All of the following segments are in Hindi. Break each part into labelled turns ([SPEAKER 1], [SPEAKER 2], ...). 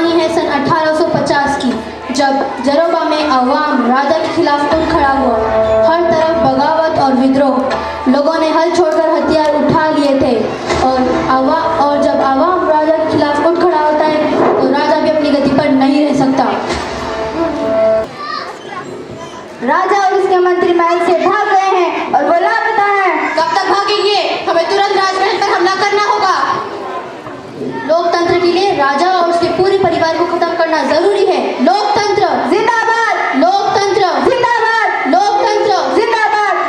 [SPEAKER 1] कहानी है सन 1850 की, जब जरोबा में अवाम राजा के खिलाफ उठ खड़ा हुआ। हर तरफ बगावत और विद्रोह। लोगों ने हल छोड़कर हथियार उठा लिए थे और जब अवाम राजा के खिलाफ उठ खड़ा होता है तो राजा भी अपनी गद्दी पर नहीं रह सकता।
[SPEAKER 2] राजा और उसके मंत्री महल से भाग गए हैं और वो लापता हैं।
[SPEAKER 1] कब तक भागेंगे? हमें तुरंत राजमहल पर हमला करना होगा। लोकतंत्र के लिए राजा और उसके पूरे परिवार को खत्म करना जरूरी है। लोकतंत्र
[SPEAKER 2] जिंदाबाद!
[SPEAKER 1] लोकतंत्र
[SPEAKER 2] जिंदाबाद!
[SPEAKER 1] लोकतंत्र
[SPEAKER 2] जिंदाबाद!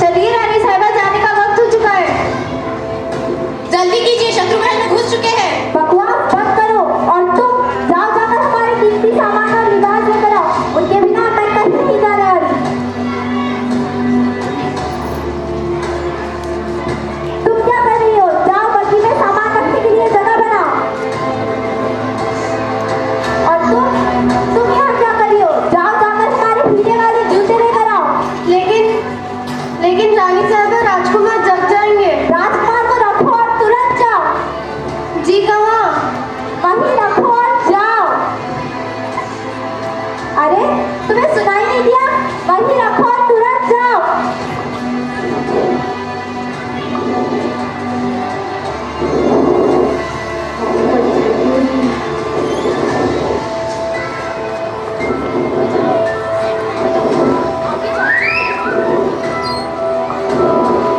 [SPEAKER 2] चलिए रानी साहिबा, जाने का वक्त हो चुका है।
[SPEAKER 1] जल्दी कीजिए, शत्रु महल में घुस चुके हैं।
[SPEAKER 2] बकवास बंद करो और तुम जाकर हमारे कीमती सामान और लिबास लेकर आओ। उनके बिना मैं कहीं नहीं जा रहा। तुम क्या कर रही हो? जाओ बग्गी में सामान रखने के लिए जगह बनाओ। और तुम यहाँ क्या कर रही हो? जाओ जाकर हमारे पीने वाले जूते लेकर आओ। लेकिन रानी साहब, राजकुमार जग जाएंगे। राजकुमार को रखो और तुरंत जाओ। जी कहाँ? वहीं रखो और जाओ। अरे तुम्हें सुनाई नहीं दिया? वहीं रखो और तुरंत जाओ।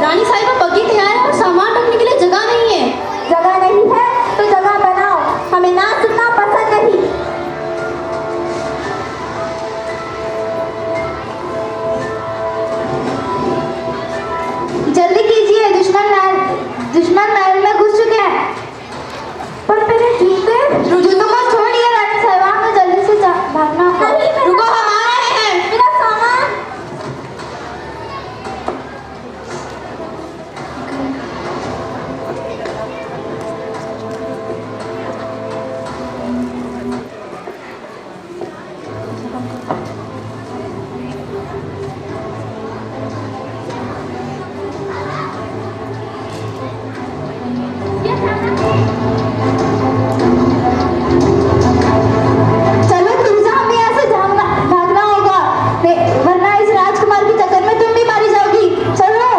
[SPEAKER 1] रानी साहिबा, बग्गी तैयार है और सामान रखने के लिए जगह नहीं है।
[SPEAKER 2] जगह नहीं है तो जगह बनाओ। हमें ना सुनना पसंद नहीं। जल्दी कीजिए, दुश्मन महल में घुस चुके हैं। पर मेरे जूतों को छोड़िए रानी साहिबा, हमें जल्दी से भागना होगा।
[SPEAKER 1] रुको, हम आ रहे हैं।
[SPEAKER 2] मेरा सामान। चलो गुरुजा, हमें यहाँ से भागना होगा, वरना इस राजकुमार के चक्कर में तुम भी मारी जाओगी। चलो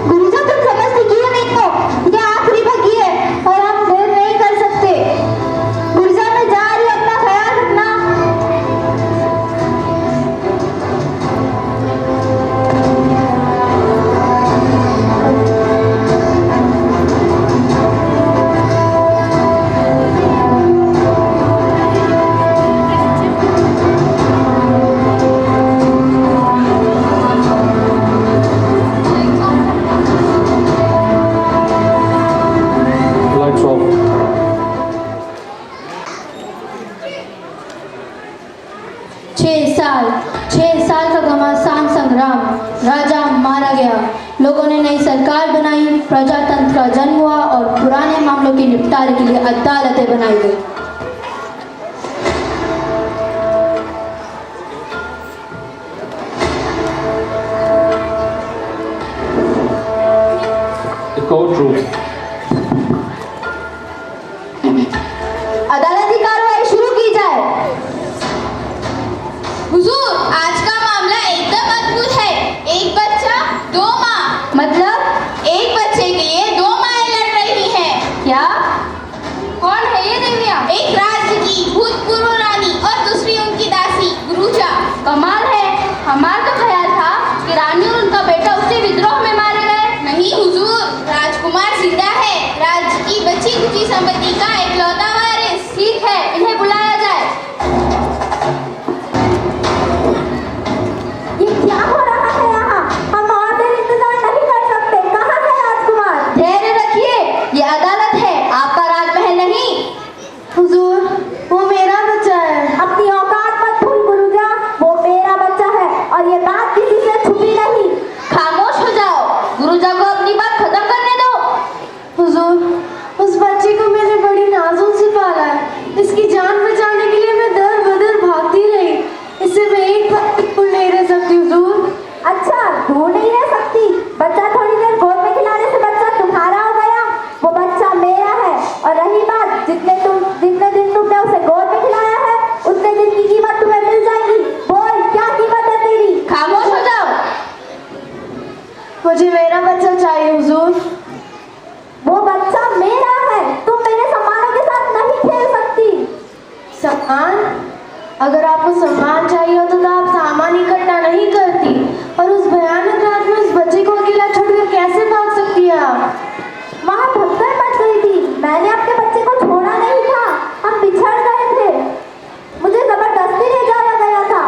[SPEAKER 2] गुरुजा, तुम समझती क्यों नहीं हो? ये आखिरी बग्गी है और हम देर नहीं कर सकते। गुरुजा, मैं जा रही हूँ, अपना ख्याल रखना।
[SPEAKER 3] Lights off.
[SPEAKER 1] छह साल का घमासान संग्राम। राजा मारा गया। लोगों ने नई सरकार बनाई, प्रजातंत्र का जन्म हुआ और पुराने मामलों के निपटारे के लिए अदालतें बनाई गई।
[SPEAKER 3] The courtroom.
[SPEAKER 2] अदालत की कार्रवाई शुरू की जाए।
[SPEAKER 1] हुजूर, आज का मामला एकदम अद्भुत है। एक बच्चा, 2 माँ।
[SPEAKER 2] मतलब
[SPEAKER 1] एक बच्चे के लिए 2 माएँ लड़ रही हैं।
[SPEAKER 2] क्या?
[SPEAKER 1] कौन है ये देवियाँ? एक राज्य की भूतपूर्व रानी और दूसरी उनकी दासी गुरुजा।
[SPEAKER 2] कमाल है। हमारा तो ख्याल था कि रानी और उनका बेटा उससे विद्रोह में मारे गए।
[SPEAKER 1] नहीं हुजूर, राजकुमार जिंदा
[SPEAKER 2] अगर आपको सम्मान चाहिए होता तो आप सामान इकट्ठा नहीं करती, और उस भयानक रात में उस बच्चे को अकेला छोड़कर कैसे भाग सकती है आप?
[SPEAKER 4] वहाँ भगदड़ मच गई थी। मैंने अपने बच्चे को छोड़ा नहीं था, हम बिछड़ गए थे। मुझे जबरदस्ती ले जाया गया था।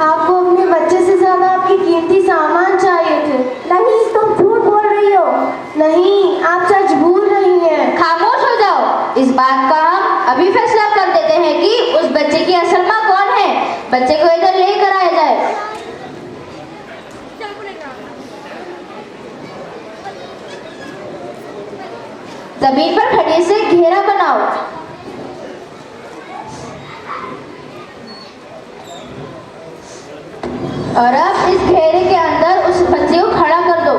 [SPEAKER 2] आपको अपने बच्चे से ज्यादा आपकी कीमती सामान चाहिए थे।
[SPEAKER 4] नहीं, तुम झूठ बोल रही हो।
[SPEAKER 2] नहीं, आप सच भूल रही हैं।
[SPEAKER 1] खामोश हो जाओ। इस बात का हम अभी फैसला कर देते हैं कि उस बच्चे की असल माँ कौन है। बच्चे को इधर लेकर आया जाए। जमीन पर खड़े से घेरा बनाओ। और अब इस घेरे के अंदर उस बच्चे को खड़ा कर दो।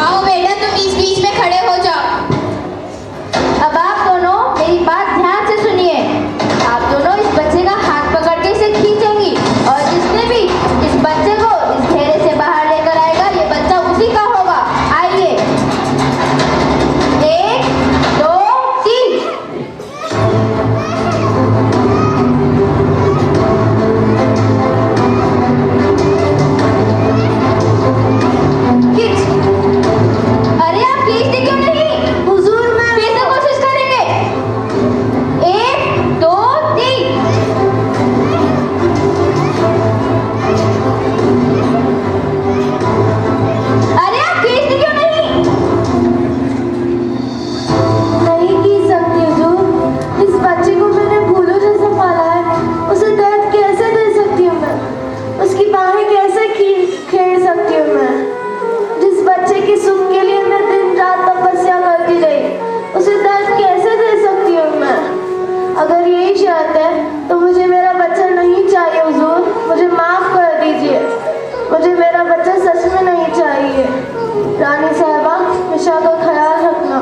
[SPEAKER 5] आओ बेटा, तुम बीच बीच में खड़े हो जाओ।
[SPEAKER 1] अब आप दोनों मेरी बात ध्यान से सुनिए। आप दोनों इस बच्चे का हाथ पकड़ के इसे खींचेंगी, और जिसने भी इस बच्चे को इस घेरे से बाहर लेकर आएगा, ये बच्चा उसी का होगा। आइए, 1 2 3। खींच। अरे आप खींचते क्यों नहीं?
[SPEAKER 2] हुजूर, मैं
[SPEAKER 1] फिर से कोशिश करेंगे। 1 2 3। अरे आप खींचते क्यों नहीं?
[SPEAKER 2] नहीं खींच सकती हुजूर। इस बच्चे को मैंने फूलों जैसा पाला है। उसे दर्द कैसे दे सकती हूँ मैं? उसकी बाहें कैसे खेल सकती हूँ मैं? जिस बच्चे के सुख के लिए मैं दिन रात तपस्या करती रही, उसे दर्द कैसे दे सकती हूँ मैं? अगर यही शर्त है तो मुझे मेरा बच्चा नहीं चाहिए हुजूर। मुझे माफ कर दीजिए। मुझे मेरा बच्चा सच में नहीं चाहिए। रानी साहबा, मिशा का ख्याल रखना।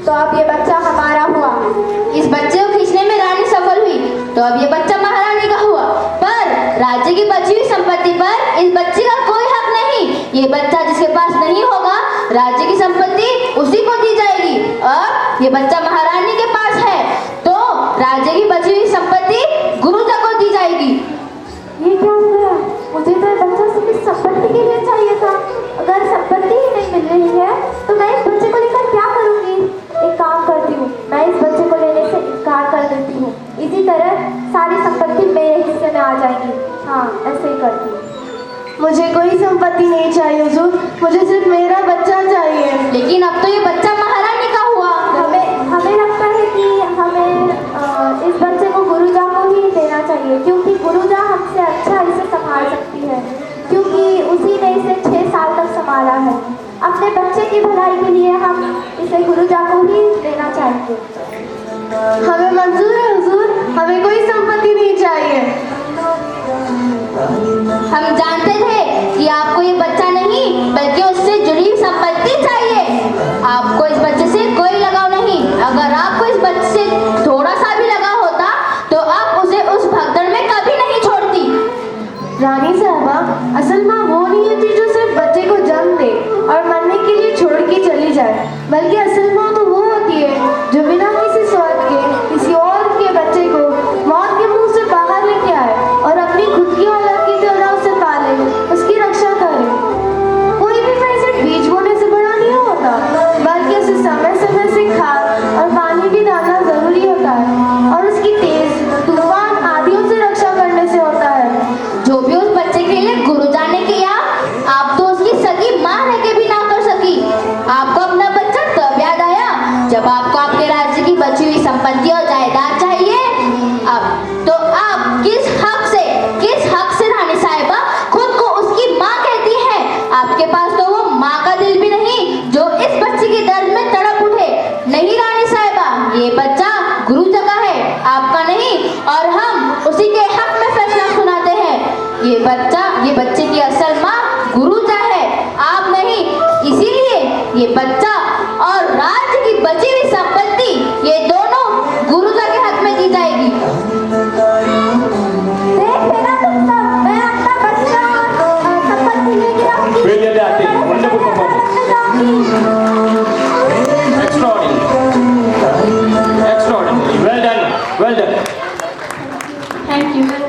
[SPEAKER 4] तो अब ये बच्चा हमारा हुआ।
[SPEAKER 1] इस बच्चे को खींचने में रानी सफल हुई, तो अब ये बच्चा महारानी का हुआ। पर राज्य की बची हुई संपत्ति पर इस बच्चे का कोई हक नहीं। ये बच्चा जिसके पास नहीं होगा, राज्य की संपत्ति उसी को दी जाएगी। और ये बच्चा महारानी के पास है, तो राज्य की बची हुई संपत्ति गुरुजा को दी जाएगी।
[SPEAKER 4] ये क्या हो गया? मुझे तो ये बच्चा सिर्फ इस संपत्ति के लिए चाहिए था। अगर संपत्ति ही नहीं मिल रही है तो मैं इस बच्चे को लेकर क्या करूँगी? एक काम करती हूँ, मैं इस बच्चे को लेने से इनकार कर देती हूँ। इसी तरह सारी संपत्ति मेरे हिस्से में आ जाएगी। हाँ, ऐसे ही करती हूँ।
[SPEAKER 2] मुझे कोई संपत्ति नहीं चाहिए हुजूर। मुझे सिर्फ मेरा बच्चा चाहिए।
[SPEAKER 1] लेकिन अब तो ये बच्चा महारानी का हुआ।
[SPEAKER 4] हमें लगता है कि हमें इस बच्चे को गुरुजा को ही देना चाहिए, क्योंकि गुरुजा हमसे अच्छा इसे संभाल सकती है, क्योंकि उसी ने इसे 6 साल तक संभाला है। अपने बच्चे की भलाई के लिए हम इसे गुरुजा को ही देना चाहेंगे।
[SPEAKER 2] हमें मंजूर है हुजूर। हमें कोई संपत्ति नहीं चाहिए।
[SPEAKER 1] हम जानते थे कि आपको ये बच्चा नहीं, बल्कि उससे जुड़ी संपत्ति चाहिए। आपको इस बच्चे से कोई लगाव नहीं। अगर आपको इस बच्चे से थोड़ा सा भी लगाव होता, तो आप उसे उस भगदड़ में कभी नहीं छोड़ती।
[SPEAKER 2] रानी साहबा, असल माँ वो नहीं होती जो सिर्फ बच्चे को जन्म दे और मरने के लिए छोड़ के चली जाए, बल्कि असल माँ तो वो होती है जो बिना किसी स्वार्थ के किसी और के बच्चे को मौत के मुंह से बाहर लेके आए और अपनी खुद की औलाद की तरह उसे पाले, उसकी रक्षा करे। कोई भी फल सिर्फ बीज बोने से बड़ा नहीं होता, बल्कि उसे समय समय से खाद और पानी भी डालना जरूरी होता है, और उसकी तेज तूफान आदियों से रक्षा करने से होता है।
[SPEAKER 1] जो भी उस बच्चे के लिए गुरु जाने की या आप तो उसकी सगी माँ रह के भी ना कर सकी। आपको अपना बच्चा तब याद आया जब आपको आपके राज्य की बची हुई संपत्ति और जायदाद चाहिए। अब तो आप किस हक से रानी साहिबा खुद को उसकी माँ कहती है? आपके पास तो वो माँ का दिल भी नहीं जो इस बच्चे के दर्द में तड़प उठे। नहीं रानी साहिबा, ये बच्चा गुरु जगह है, आपका नहीं, और हम उसी के हक में फैसला सुनाते हैं। ये बच्चे की असल माँ गुरुजा है, आप नहीं। इसीलिए ये बच्चा और राज्य की बची हुई संपत्ति, ये दोनों गुरुजा के हक में दी जाएगी।
[SPEAKER 4] देख लेना तुम सब, मैं अपना बच्चा और संपत्ति लेके आऊंगी।
[SPEAKER 3] Brilliant acting. Wonderful performance. Extraordinary. Extraordinary. Well done. Well done.
[SPEAKER 1] Thank you.